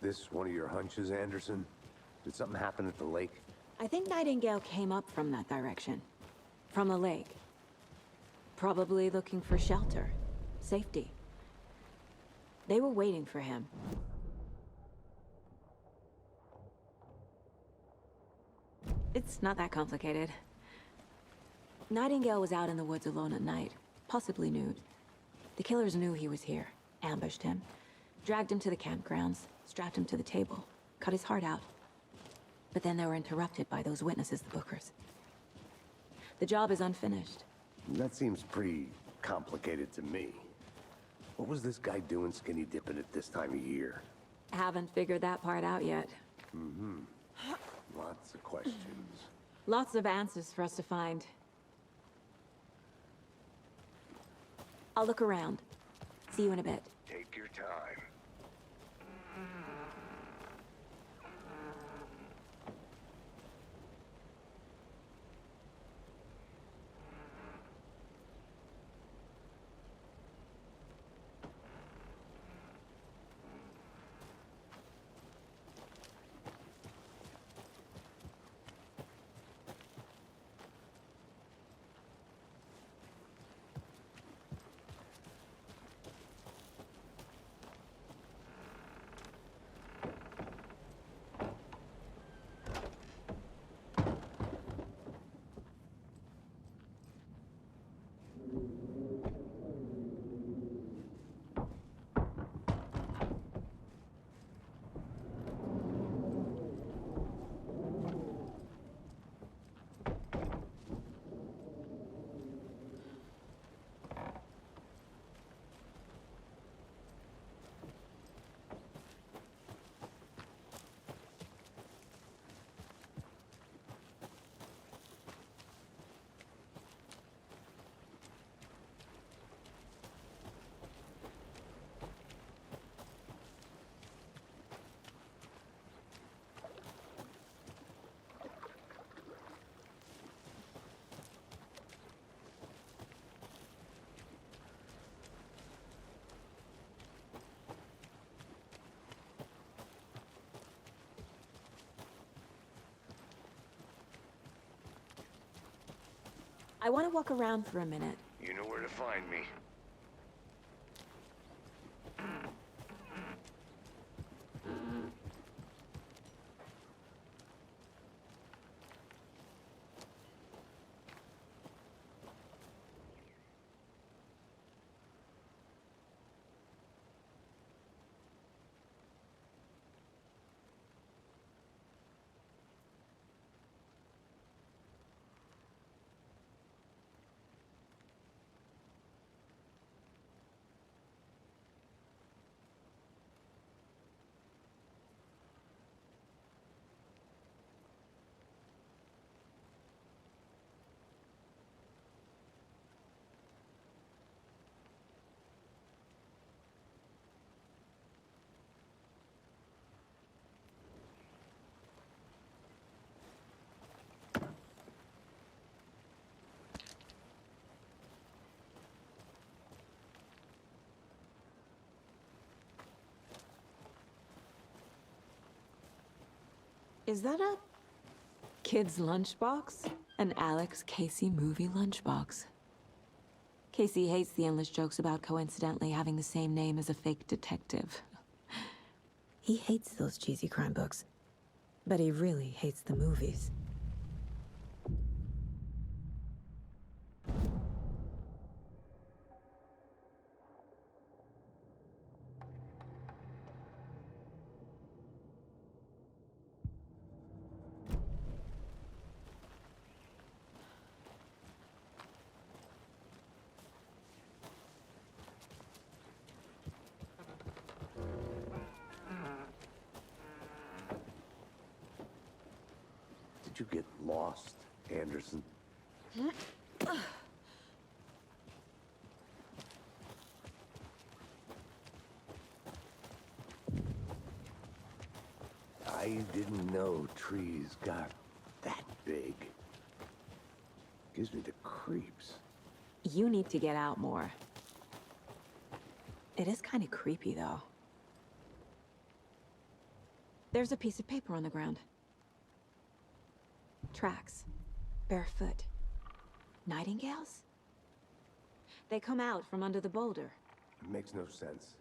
This one of your hunches, Anderson? Did something happen at the lake? I think Nightingale came up from that direction. From the lake. Probably looking for shelter. Safety. They were waiting for him. It's not that complicated. Nightingale was out in the woods alone at night, possibly nude. The killers knew he was here, ambushed him, dragged him to the campgrounds, strapped him to the table, cut his heart out. But then they were interrupted by those witnesses, the Bookers. The job is unfinished. That seems pretty complicated to me. What was this guy doing skinny dipping at this time of year? Haven't figured that part out yet. Lots of questions. Lots of answers for us to find. I'll look around. See you in a bit. Take your time. I want to walk around for a minute. You know where to find me. Is that a kid's lunchbox? An Alex Casey movie lunchbox. Casey hates the endless jokes about coincidentally having the same name as a fake detective. He hates those cheesy crime books, but he really hates the movies. Did you get lost, Anderson? I didn't know trees got that big. Gives me the creeps. You need to get out more. It is kind of creepy, though. There's a piece of paper on the ground. Tracks. Barefoot. Nightingales? They come out from under the boulder. It makes no sense.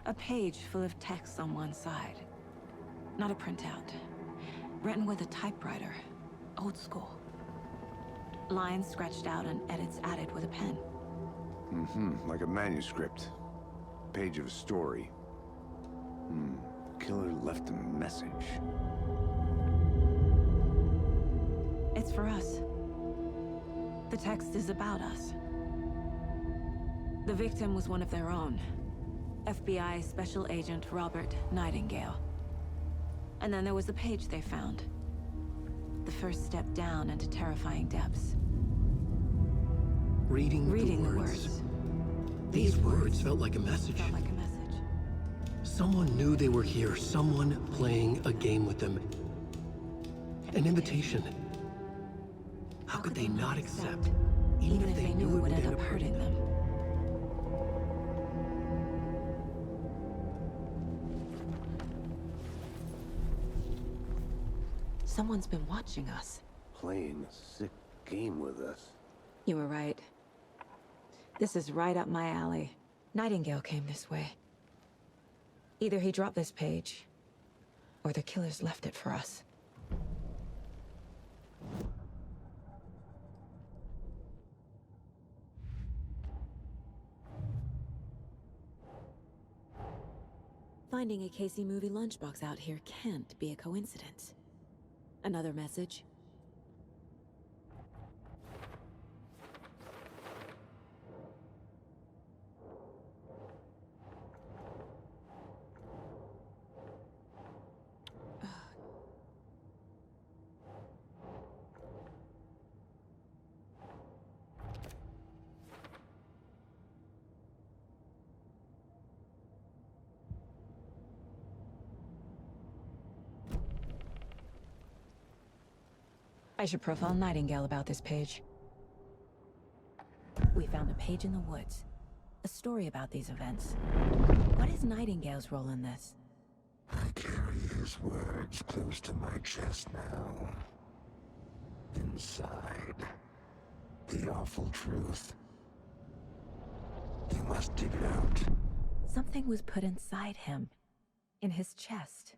A page full of text on one side. Not a printout. Written with a typewriter. Old school. Lines scratched out and edits added with a pen. Like a manuscript. Page of a story. Killer left a message. It's for us. The text is about us. The victim was one of their own. FBI Special Agent Robert Nightingale. And then there was the page they found. The first step down into terrifying depths. Reading the words. These words felt like a message. Felt like a message. Someone knew they were here, someone playing a game with them. An invitation. How could they not accept, even if they knew it would end up hurting them? Someone's been watching us. Playing a sick game with us. You were right. This is right up my alley. Nightingale came this way. Either he dropped this page, or the killers left it for us. Finding a Casey movie lunchbox out here can't be a coincidence. Another message? I should profile Nightingale about this page. We found a page in the woods. A story about these events. What is Nightingale's role in this? I carry his words close to my chest now. Inside, the awful truth. You must dig it out. Something was put inside him. In his chest.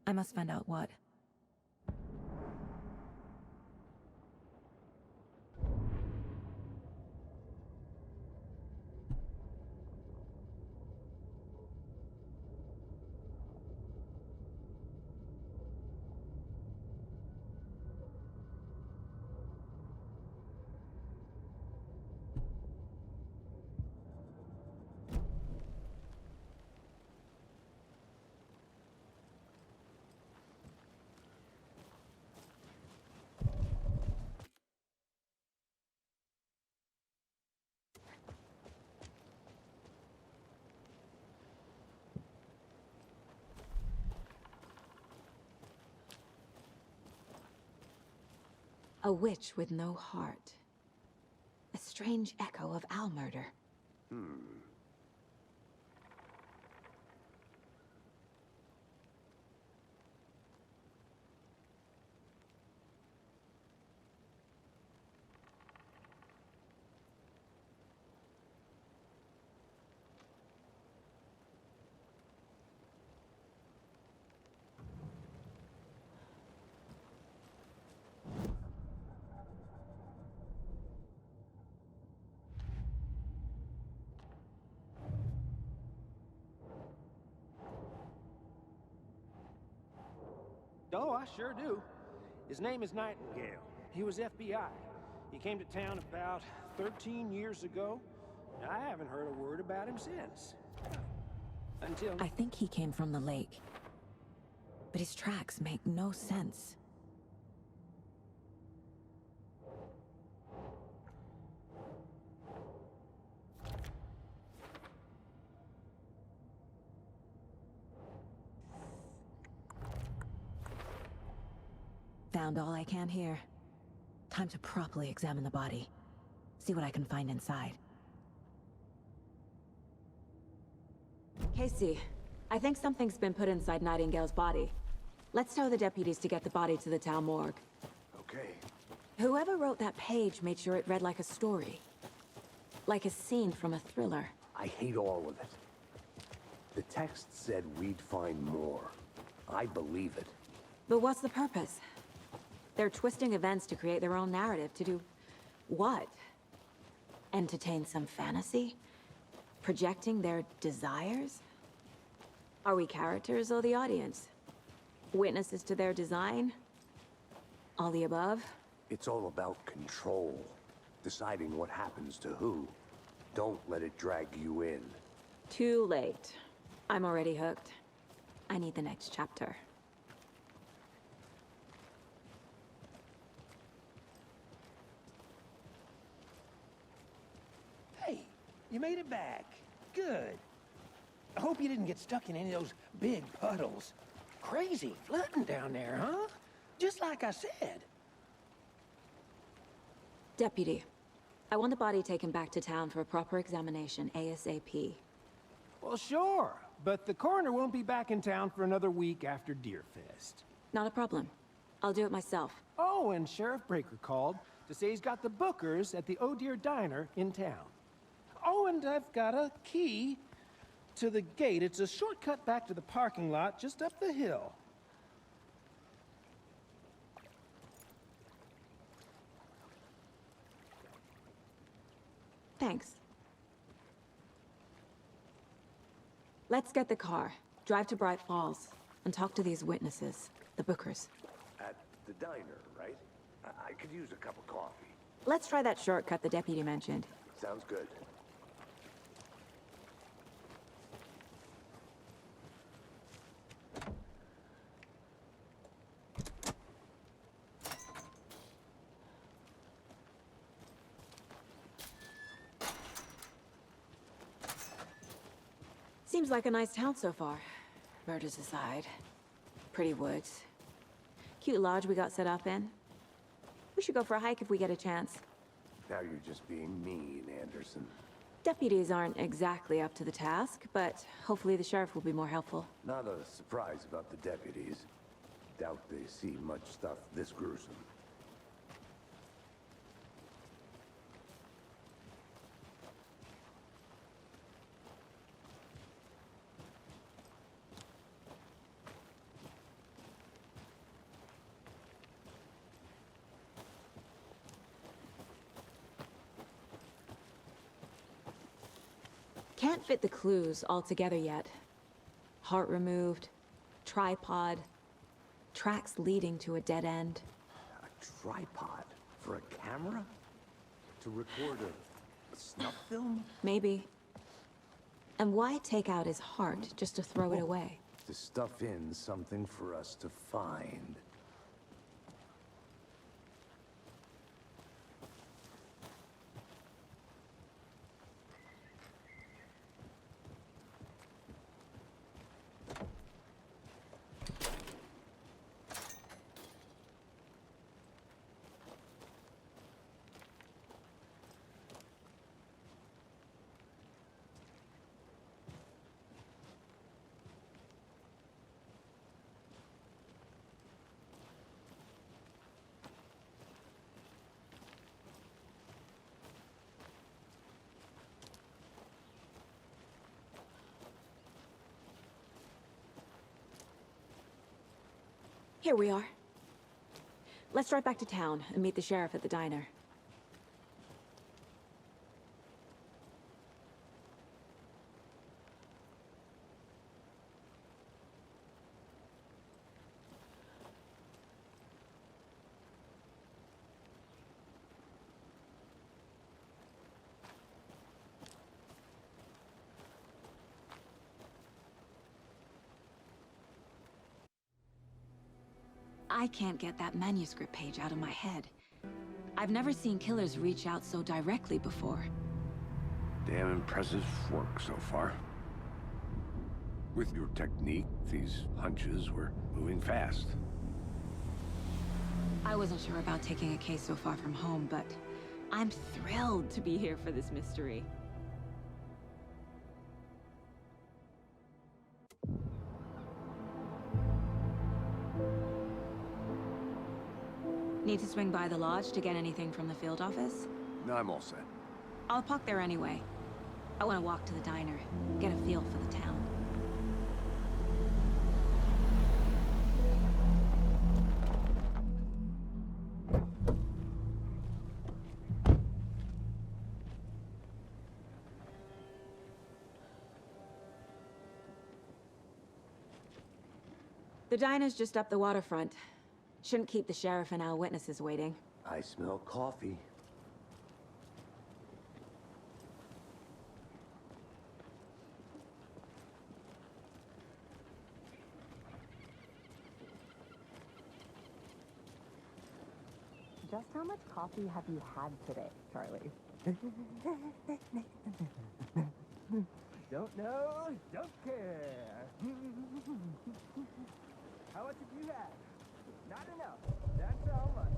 I must find out what. A witch with no heart. A strange echo of owl murder. Oh, I sure do. His name is Nightingale. He was FBI. He came to town about 13 years ago. I haven't heard a word about him since. Until... I think he came from the lake. But his tracks make no sense. Found all I can here. Time to properly examine the body. See what I can find inside. Casey, I think something's been put inside Nightingale's body. Let's tell the deputies to get the body to the town morgue. Okay. Whoever wrote that page made sure it read like a story. Like a scene from a thriller. I hate all of it. The text said we'd find more. I believe it. But what's the purpose? They're twisting events to create their own narrative. To do what? Entertain some fantasy? Projecting their desires? Are we characters or the audience? Witnesses to their design? All the above? It's all about control. Deciding what happens to who. Don't let it drag you in. Too late. I'm already hooked. I need the next chapter. Hey, you made it back. Good. I hope you didn't get stuck in any of those big puddles. Crazy flooding down there, huh? Just like I said. Deputy, I want the body taken back to town for a proper examination, ASAP. Well, sure. But the coroner won't be back in town for another week after Deerfest. Not a problem. I'll do it myself. Oh, and Sheriff Breaker called to say he's got the bookers at the Oh Dear Diner in town. Oh, and I've got a key to the gate. It's a shortcut back to the parking lot just up the hill. Thanks. Let's get the car, drive to Bright Falls, and talk to these witnesses, the bookers. At the diner, right? I could use a cup of coffee. Let's try that shortcut the deputy mentioned. Sounds good. Seems like a nice town so far. Murders aside. Pretty woods. Cute lodge we got set up in. We should go for a hike if we get a chance. Now you're just being mean, Anderson. Deputies aren't exactly up to the task, but hopefully the sheriff will be more helpful. Not a surprise about the deputies. Doubt they see much stuff this gruesome. Can't fit the clues all together yet. Heart removed, tripod, tracks leading to a dead end. A tripod? For a camera? To record a snuff film? Maybe. And why take out his heart just to throw it away? To stuff in something for us to find. Here we are. Let's drive back to town and meet the sheriff at the diner. I can't get that manuscript page out of my head. I've never seen killers reach out so directly before. Damn impressive work so far. With your technique, these hunches were moving fast. I wasn't sure about taking a case so far from home, but I'm thrilled to be here for this mystery. Need to swing by the lodge to get anything from the field office? No, I'm all set. I'll park there anyway. I want to walk to the diner, get a feel for the town. The diner's just up the waterfront. Shouldn't keep the sheriff and our witnesses waiting. I smell coffee. Just how much coffee have you had today, Charlie? Don't know, don't care. How much have you had? Not enough. That's how much.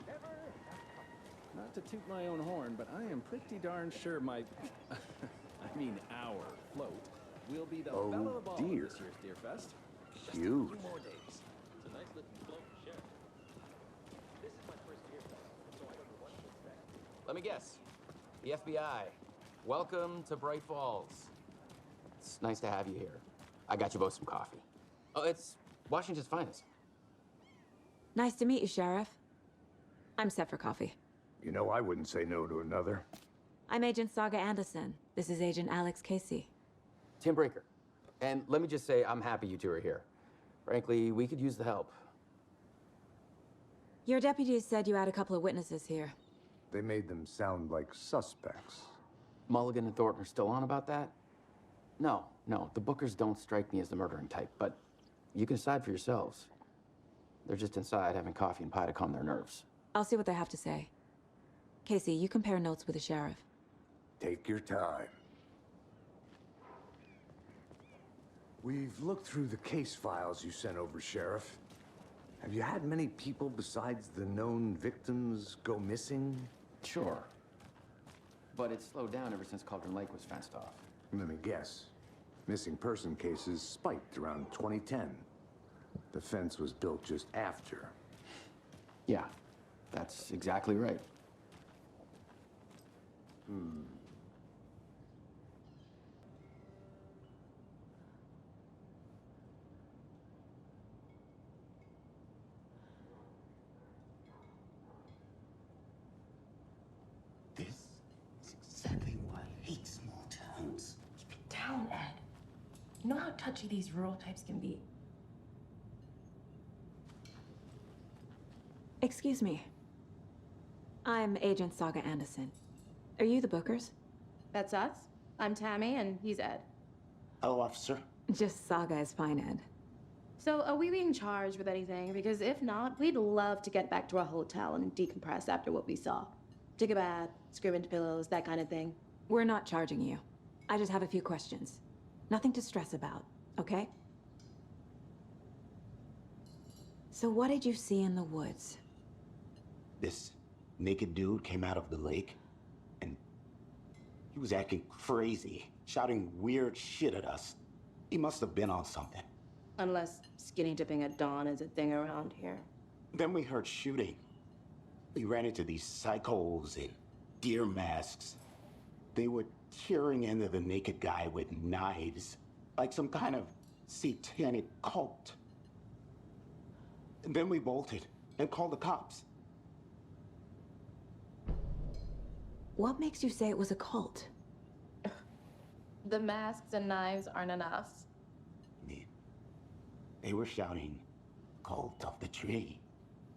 Never enough. Not to toot my own horn, but I am pretty darn sure my, I mean our float will be the belle of the ball dear. this year's Deer Fest. Just a Cute. few more days. It's a nice looking float, Sheriff. This is my first Deer Fest, so I don't know what to expect. Let me guess. The FBI. Welcome to Bright Falls. It's nice to have you here. I got you both some coffee. Oh, it's Washington's finest. Nice to meet you, Sheriff. I'm set for coffee. You know, I wouldn't say no to another. I'm Agent Saga Anderson. This is Agent Alex Casey. Tim Breaker. And let me just say, I'm happy you two are here. Frankly, we could use the help. Your deputies said you had a couple of witnesses here. They made them sound like suspects. Mulligan and Thornton are still on about that? No, the Bookers don't strike me as the murdering type, but you can decide for yourselves. They're just inside having coffee and pie to calm their nerves. I'll see what they have to say. Casey, you compare notes with the sheriff. Take your time. We've looked through the case files you sent over, Sheriff. Have you had many people besides the known victims go missing? Sure. But it's slowed down ever since Cauldron Lake was fenced off. Let me guess. Missing person cases spiked around 2010. The fence was built just after. Yeah, that's exactly right. This is exactly why I hate small towns. Keep it down, Ed. You know how touchy these rural types can be. Excuse me. I'm Agent Saga Anderson. Are you the Bookers? That's us. I'm Tammy, and he's Ed. Hello, officer. Just Saga is fine, Ed. So, are we being charged with anything? Because if not, we'd love to get back to our hotel and decompress after what we saw. Take a bath, scream into pillows, that kind of thing. We're not charging you. I just have a few questions. Nothing to stress about, okay? So what did you see in the woods? This naked dude came out of the lake, and he was acting crazy, shouting weird shit at us. He must have been on something. Unless skinny dipping at dawn is a thing around here. Then we heard shooting. We ran into these psychos in deer masks. They were tearing into the naked guy with knives, like some kind of satanic cult. And then we bolted and called the cops. What makes you say it was a cult? The masks and knives aren't enough. I mean, they were shouting, "Cult of the tree,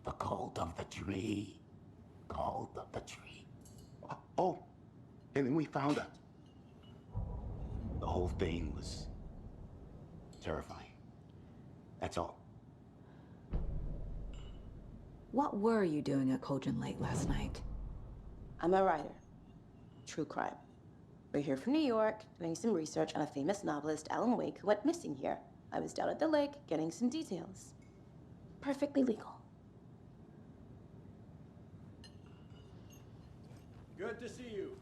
the cult of the tree, cult of the tree." Oh, and then we found it. The whole thing was terrifying. That's all. What were you doing at Cauldron Lake last night? I'm a writer. True crime. We're here from New York, doing some research on a famous novelist, Alan Wake, who went missing here. I was down at the lake, getting some details. Perfectly legal. Good to see you.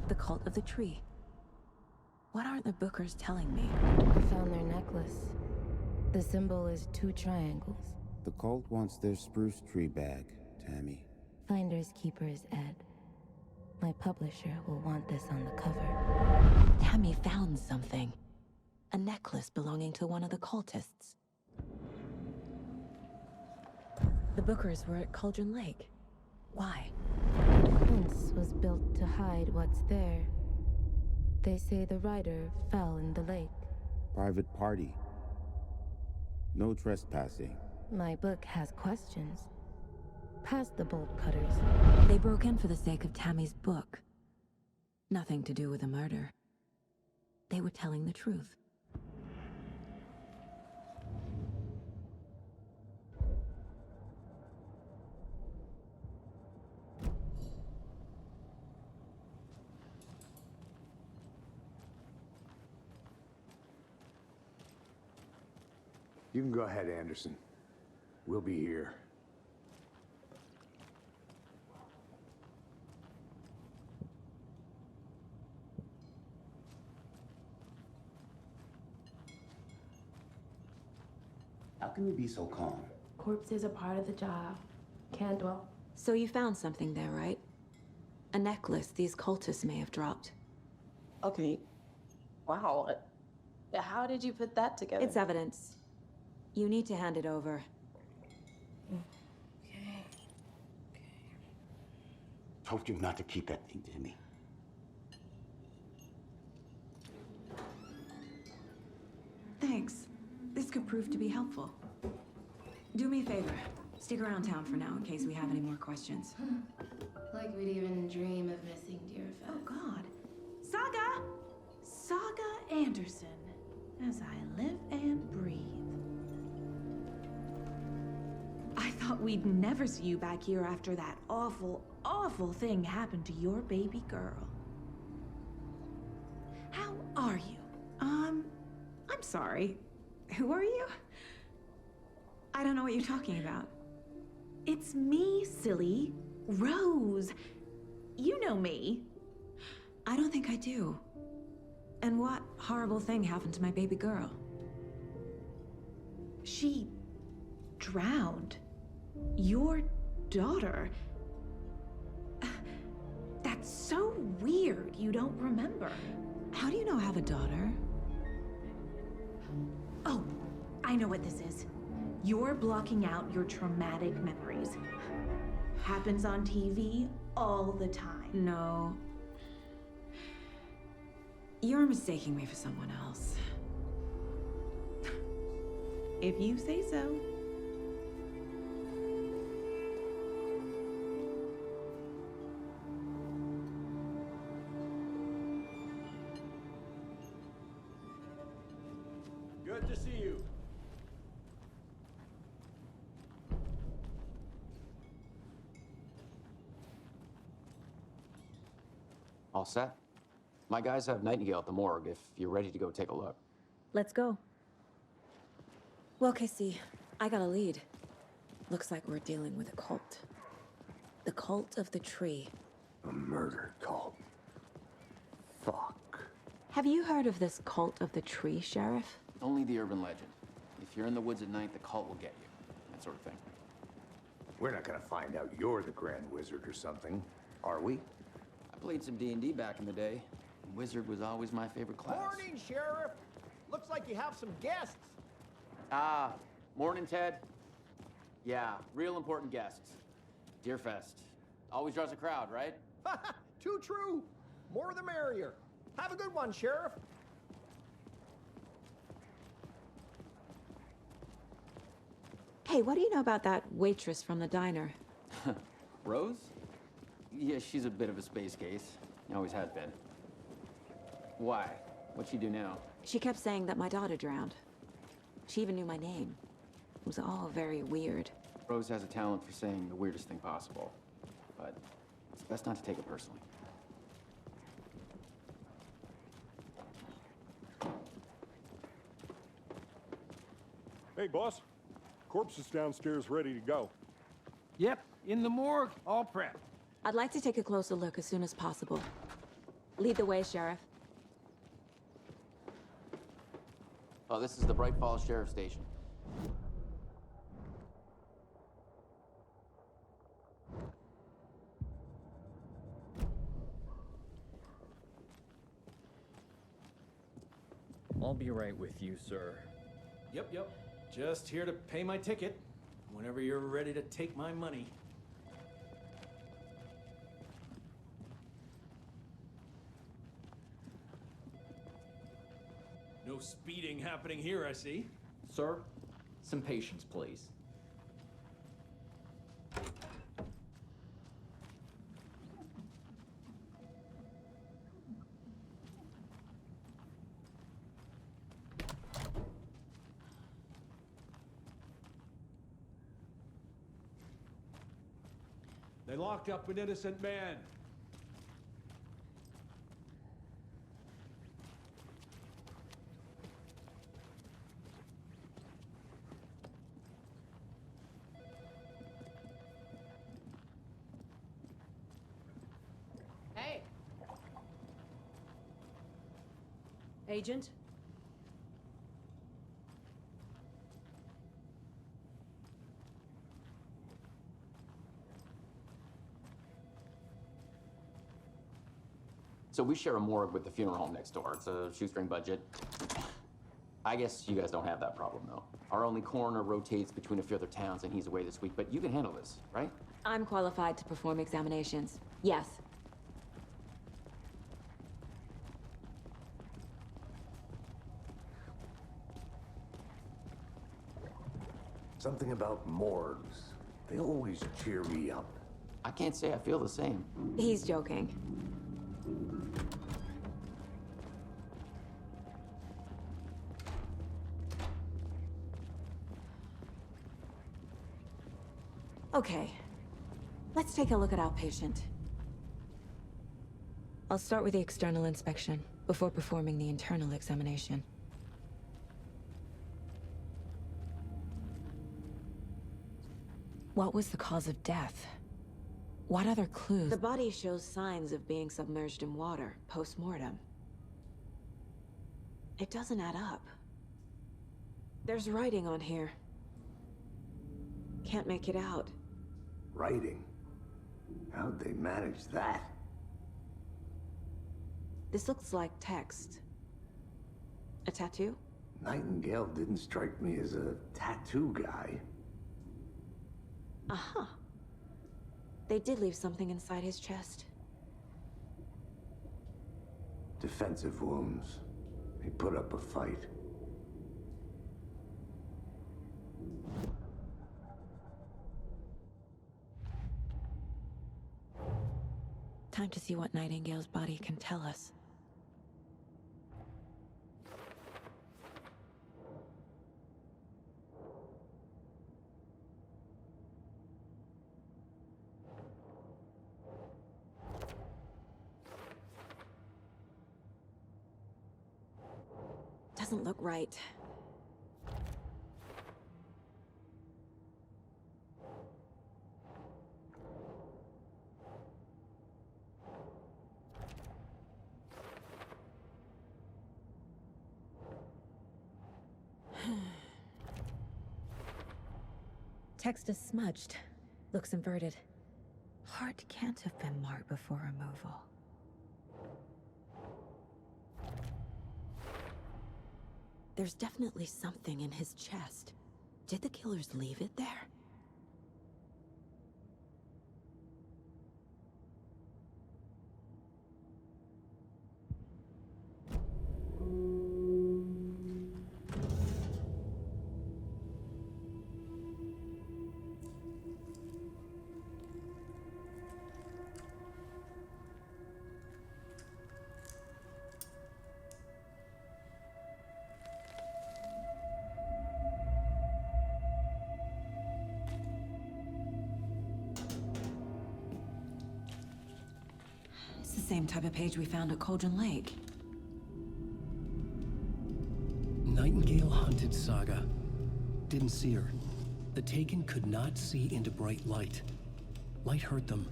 The cult of the tree. What aren't the Bookers telling me? I found their necklace. The symbol is 2 triangles. The cult wants their spruce tree back, Tammy. Finders keepers, Ed. My publisher will want this on the cover. Tammy found something. A necklace belonging to one of the cultists. The Bookers were at Cauldron Lake. Why? The fence was built to hide what's there. They say the rider fell in the lake. Private party. No trespassing. My book has questions. Past the bolt cutters. They broke in for the sake of Tammy's book. Nothing to do with a murder. They were telling the truth. You can go ahead, Anderson. We'll be here. How can you be so calm? Corpses are part of the job. Can't dwell. So you found something there, right? A necklace these cultists may have dropped. Okay. Wow. How did you put that together? It's evidence. You need to hand it over. Okay. Told you not to keep that thing to me. Thanks. This could prove to be helpful. Do me a favor. Stick around town for now in case we have any more questions. Like we'd even dream of missing dear Fez. Oh, God. Saga! Saga Anderson. As I live and breathe. I thought we'd never see you back here after that awful, awful thing happened to your baby girl. How are you? I'm sorry. Who are you? I don't know what you're talking about. It's me, silly. Rose. You know me. I don't think I do. And what horrible thing happened to my baby girl? She drowned. Your daughter. That's so weird you don't remember. How do you know I have a daughter? Oh, I know what this is. You're blocking out your traumatic memories. Happens on TV all the time. No. You're mistaking me for someone else. If you say so. Good to see you. All set? My guys have Nightingale at the morgue if you're ready to go take a look. Let's go. Well, Casey, I got a lead. Looks like we're dealing with a cult. The cult of the tree. A murder cult. Fuck. Have you heard of this cult of the tree, Sheriff? Only the urban legend. If you're in the woods at night, the cult will get you. That sort of thing. We're not gonna find out you're the Grand Wizard or something, are we? I played some D&D back in the day. Wizard was always my favorite class. Morning, Sheriff. Looks like you have some guests. Ah, morning, Ted. Yeah, real important guests. Deerfest. Always draws a crowd, right? Too true. More the merrier. Have a good one, Sheriff. Hey, what do you know about that waitress from the diner? Rose? Yeah, she's a bit of a space case. Always has been. Why? What'd she do now? She kept saying that my daughter drowned. She even knew my name. It was all very weird. Rose has a talent for saying the weirdest thing possible, but it's best not to take it personally. Hey, boss. Corpse is downstairs ready to go. Yep, in the morgue, all prepped. I'd like to take a closer look as soon as possible. Lead the way, Sheriff. Oh, this is the Bright Falls Sheriff Station. I'll be right with you, sir. Yep. Just here to pay my ticket. Whenever you're ready to take my money. No speeding happening here, I see. Sir, some patience, please. They locked up an innocent man. Hey. Agent? So we share a morgue with the funeral home next door. It's a shoestring budget. I guess you guys don't have that problem, though. Our only coroner rotates between a few other towns, and he's away this week, but you can handle this, right? I'm qualified to perform examinations. Yes. Something about morgues. They always cheer me up. I can't say I feel the same. He's joking. Okay, let's take a look at our patient. I'll start with the external inspection before performing the internal examination. What was the cause of death? What other clues? The body shows signs of being submerged in water post-mortem. It doesn't add up. There's writing on here. Can't make it out. Writing? How'd they manage that? This looks like text. A tattoo? Nightingale didn't strike me as a tattoo guy. Uh-huh. They did leave something inside his chest. Defensive wounds. He put up a fight. Time to see what Nightingale's body can tell us. Doesn't look right. Text is smudged. Looks inverted. Heart can't have been marked before removal. There's definitely something in his chest. Did the killers leave it there? same type of page we found at Cauldron Lake. Nightingale hunted Saga. Didn't see her. The Taken could not see into bright light. Light hurt them,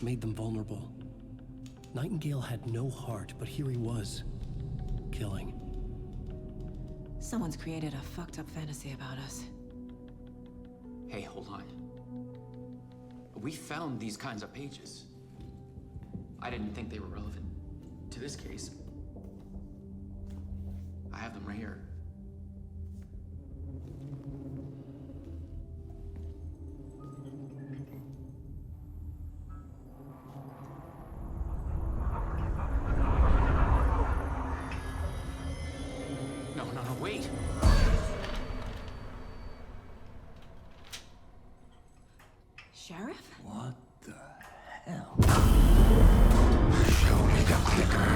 made them vulnerable. Nightingale had no heart, but here he was, killing. Someone's created a fucked up fantasy about us. Hey, hold on. We found these kinds of pages. I didn't think they were relevant to this case. I have them right here. No, wait! Sheriff? What the hell? Show me the clicker.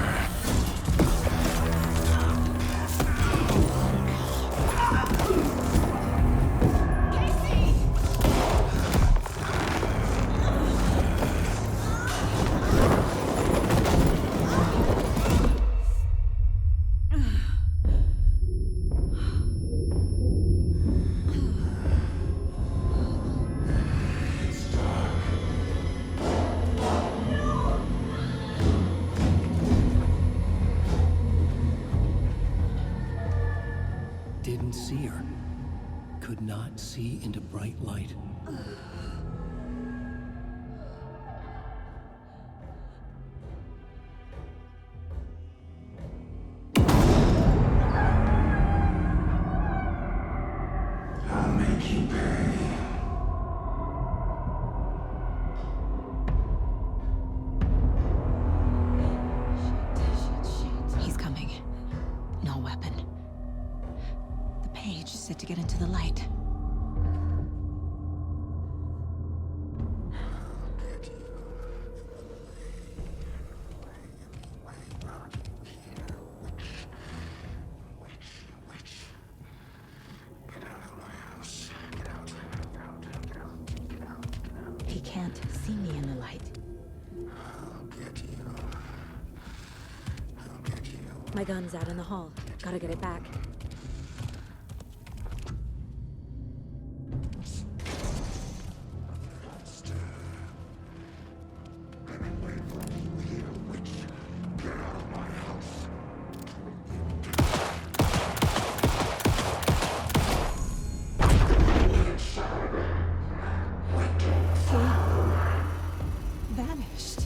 Didn't see her. Could not see into bright light. I'll make you pay. He's coming. No weapon. The page said to get into the light. He can't see me in the light. My gun's out in the hall. Gotta get it back. Vanished.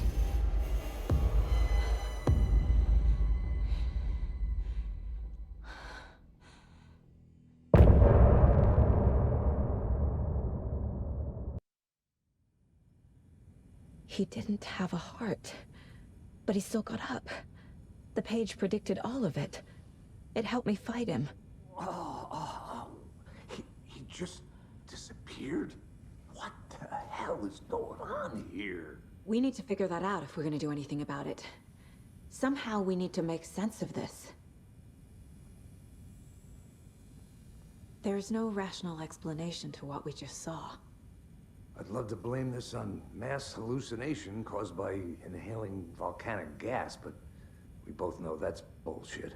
He didn't have a heart, but he still got up. The page predicted all of it. It helped me fight him. He just disappeared? What the hell is going on here? We need to figure that out if we're gonna do anything about it. Somehow we need to make sense of this. There's no rational explanation to what we just saw. I'd love to blame this on mass hallucination caused by inhaling volcanic gas, but we both know that's bullshit.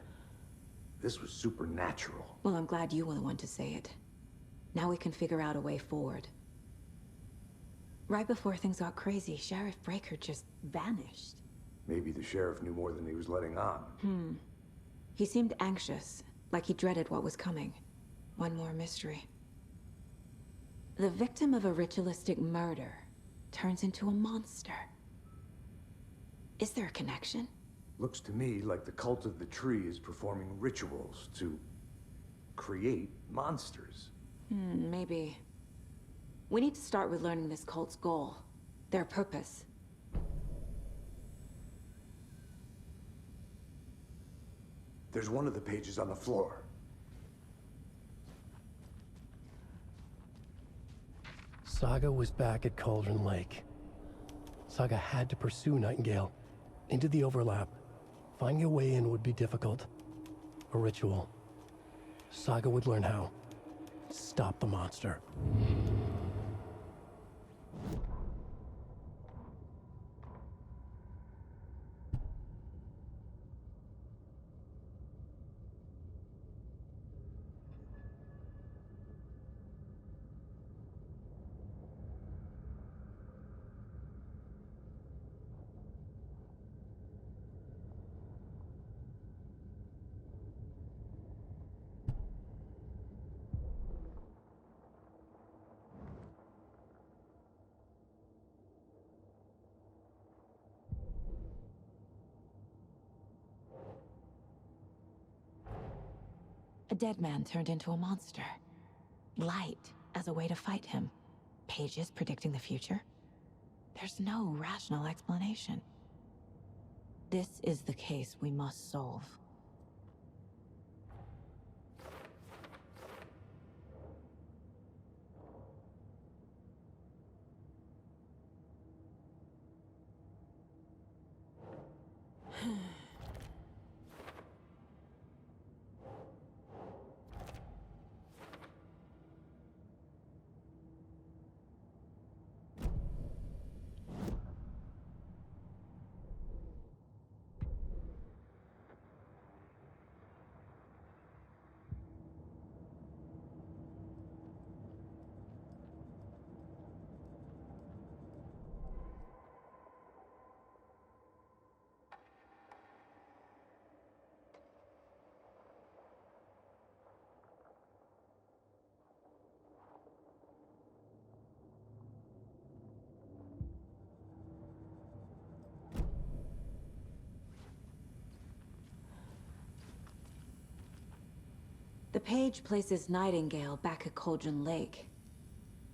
This was supernatural. Well, I'm glad you were the one to say it. Now we can figure out a way forward. Right before things got crazy, Sheriff Breaker just vanished. Maybe the sheriff knew more than he was letting on. He seemed anxious, like he dreaded what was coming. One more mystery. The victim of a ritualistic murder turns into a monster. Is there a connection? Looks to me like the cult of the tree is performing rituals to create monsters. Maybe. We need to start with learning this cult's goal, their purpose. There's one of the pages on the floor. Saga was back at Cauldron Lake. Saga had to pursue Nightingale into the overlap. Finding a way in would be difficult. A ritual. Saga would learn how. Stop the monster. dead man turned into a monster. Light as a way to fight him. Pages predicting the future? There's no rational explanation. This is the case we must solve. The page places Nightingale back at Cauldron Lake.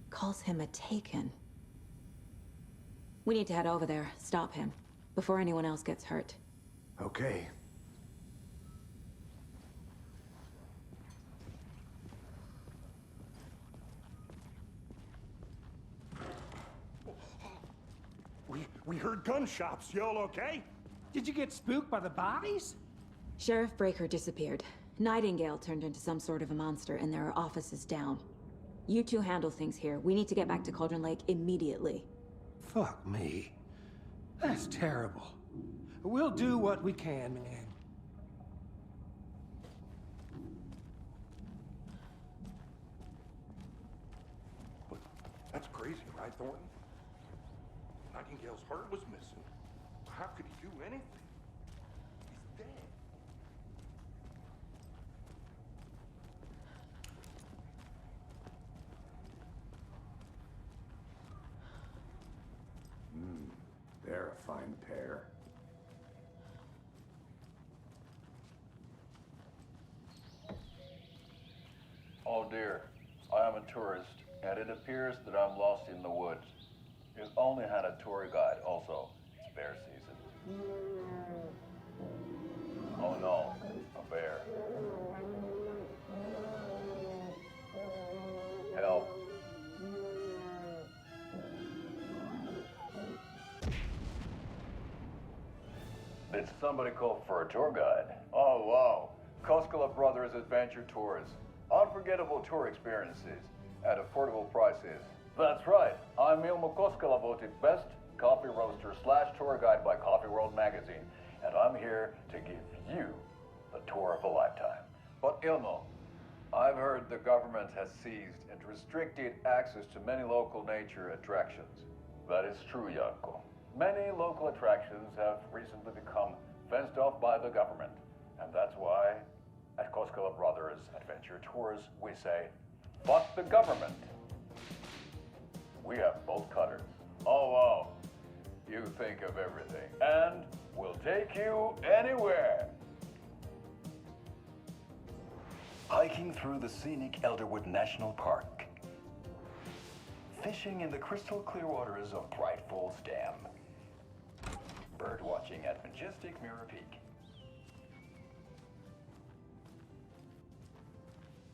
Calls him a Taken. We need to head over there, stop him, before anyone else gets hurt. Okay. We heard gunshots. Y'all okay? Did you get spooked by the bodies? Sheriff Breaker disappeared. Nightingale turned into some sort of a monster, and there are offices down. You two handle things here. We need to get back to Cauldron Lake immediately. Fuck me. That's terrible. We'll do what we can, man. That's crazy, right, Thornton? Nightingale's heart was missing. How could he do anything? He's dead. They're a fine pair. Oh dear, I am a tourist, and it appears that I'm lost in the woods. You've only had a tour guide, also. It's bear season. Oh no, a bear. Help. Did somebody call for a tour guide? Oh wow, Koskela Brothers Adventure Tours. Unforgettable tour experiences at affordable prices. That's right, I'm Ilmo Koskela, voted best coffee roaster / tour guide by Coffee World magazine, and I'm here to give you the tour of a lifetime. But Ilmo, I've heard the government has seized and restricted access to many local nature attractions. That is true, Janko. Many local attractions have recently become fenced off by the government, and that's why at Koskela Brothers Adventure Tours we say, fuck the government. We have bolt cutters. Oh wow, you think of everything, and we'll take you anywhere. Hiking through the scenic Elderwood National Park. Fishing in the crystal clear waters of Bright Falls Dam. Bird watching at majestic Mirror Peak.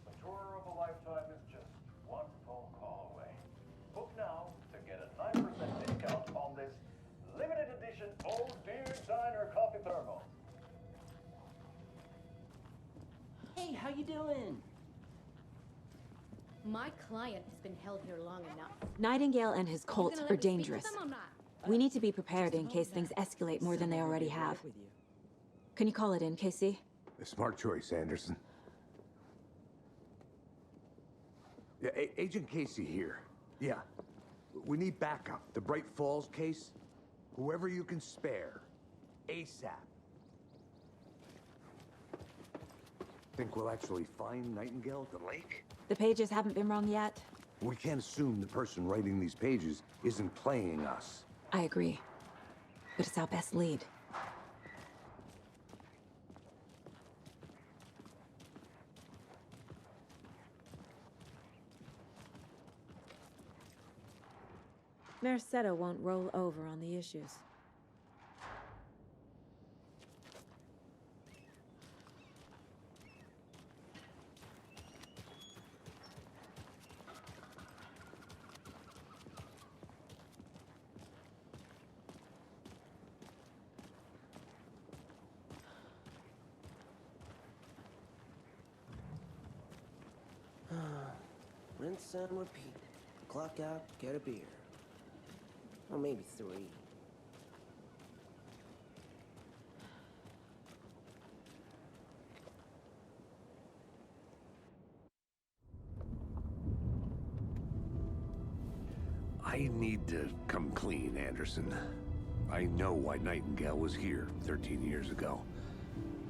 The tour of a lifetime is just one phone call away. Book now to get a 9% discount on this limited edition Old Deer Diner Coffee Thermal. Hey, how you doing? My client has been held here long enough. Nightingale and his Are you cult gonna are let me speak to dangerous. them or not? We need to be prepared in case things escalate more than they already have. Can you call it in, Casey? A smart choice, Anderson. Yeah, Agent Casey here. Yeah. We need backup. The Bright Falls case. Whoever you can spare. ASAP. Think we'll actually find Nightingale at the lake? The pages haven't been wrong yet. We can't assume the person writing these pages isn't playing us. I agree. But it's our best lead. Merceda won't roll over on the issues. Rinse and repeat. Clock out, get a beer. Or maybe 3. I need to come clean, Anderson. I know why Nightingale was here 13 years ago.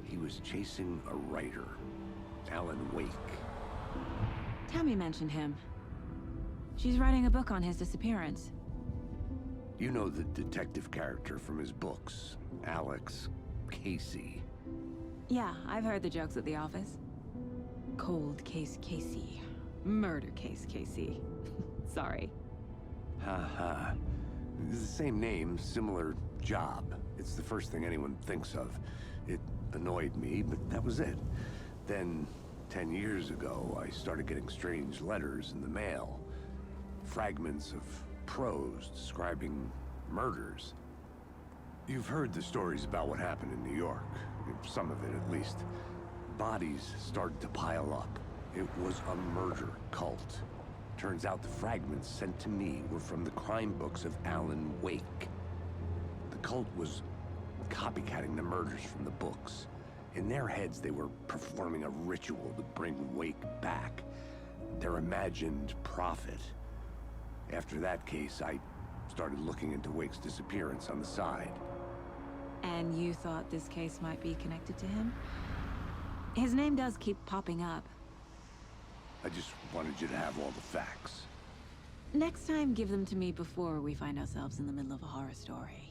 He was chasing a writer, Alan Wake. Tammy mentioned him. She's writing a book on his disappearance. You know the detective character from his books, Alex Casey. Yeah, I've heard the jokes at the office. Cold case Casey. Murder case Casey. Sorry. Ha. It's the same name, similar job. It's the first thing anyone thinks of. It annoyed me, but that was it. Then, 10 years ago, I started getting strange letters in the mail. Fragments of prose describing murders. You've heard the stories about what happened in New York. Some of it, at least. Bodies started to pile up. It was a murder cult. Turns out the fragments sent to me were from the crime books of Alan Wake. The cult was copycatting the murders from the books. In their heads, they were performing a ritual to bring Wake back. Their imagined prophet. After that case, I started looking into Wake's disappearance on the side. And you thought this case might be connected to him? His name does keep popping up. I just wanted you to have all the facts. Next time, give them to me before we find ourselves in the middle of a horror story.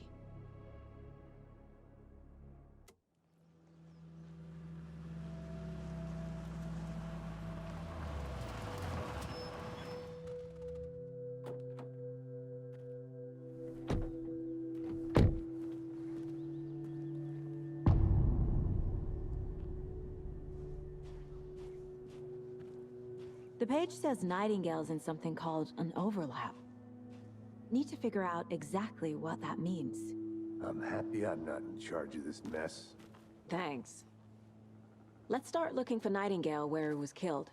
The page says Nightingale's in something called an overlap. Need to figure out exactly what that means. I'm happy I'm not in charge of this mess. Thanks. Let's start looking for Nightingale where he was killed.